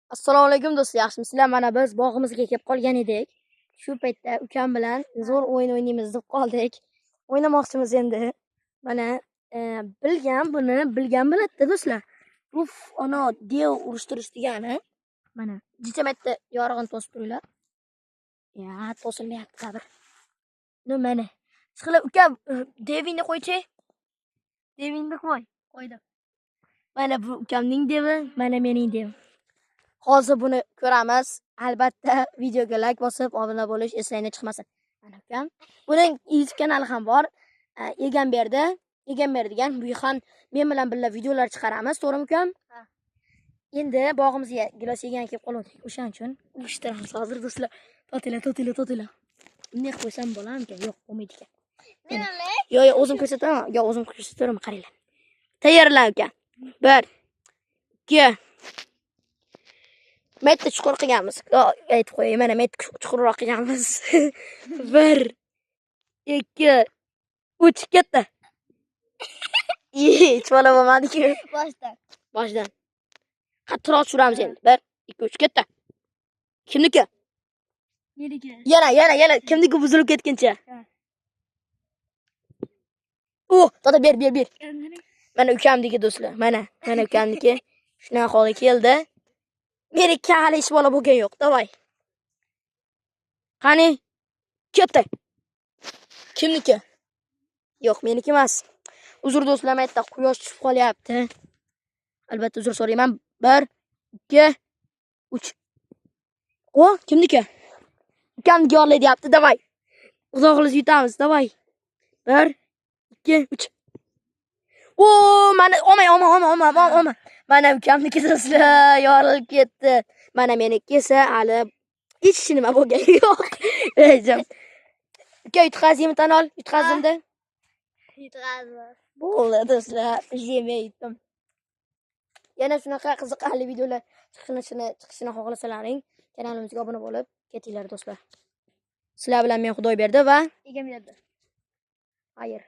Assalomu alaykum do'stlar, yaxshimisizlar? Mana biz bog'imizga kelib qolgan edik. Shu paytda ukam bilan zo'r o'yin o'ynaymiz deb qoldik. O'ynamoqchimiz endi. Mana bilgan biladi do'stlar. Uf, ana dev urushtirish degani. Mana jichamatda yorug'ini to'sib turinglar. Ya, to'silmayapti sabr. Mana. Chiqila ukam, devingni qo'ychi. Devingni qo'y. Qo'ydim. Mana bu ukamning devi, mana mening devim. Hozir buni ko'ramiz. Albatta videoga like bosib, obuna bo'lish esingizdan chiqmasin. Mana ukam. Buning YouTube kanali ham bor. Egamberdi degan bu ham men bilan birga videolar chiqaramiz, to'g'rimi ukam? Ha. Endi bog'imizga gilos yegan kelib qoldik. O'shaning uchun urishtiramiz hozir do'stlar. Totila. Bunday qo'ysam bo'larmikan? Yo'q, bo'lmaydi ekan. Yo'q, o'zim ko'rsataman. O'zim ko'rsataman, qaranglar. Tayyorlan ukam. 1 2 Metni chuqur qilganmiz. Aytib qo'yay, mana metni chuqurroq qilganmiz. 1 2 3 ketdi. Hech bola bo'lmadi-ku. Boshdan. Qattiqroq tushiramiz endi. 1 2 3 ketdi. Kimniki? Meniki. Yana kimniki buzilib ketguncha. To'da ber. Mana ukamniki do'stlar. Mana ukamniki. Shunaqa holga keldi. Meniki hali ish bola bo'lgan yo'q. Davay. Qani? Ketdi. Kimniki? Yo'q, meniki emas. Uzr do'stlar, maytda quyosh tushib qolyapti. Albatta uzr so'rayman. 1 2 3. Kimniki? Ukamniki yorlay deyapti, davay. Uzoqlik yutamiz, davay. 1 2 3. Mana olma. Mana ukamniki do'stlar yorilib ketdi. Mana meniki esa hali hech nima bo'lgani yo'q. Rejim. Uka yutqazingmi tan ol? Yutqazimda. Yutqazdim. Bo'ldi do'stlar, yeydim. Yana shunaqa qiziqarli videolar chiqishini xohlasalaring, kanalimizga obuna bo'lib ketinglar do'stlar. Sizlar bilan men Xudoyberdi va Egamberdi. Xayr.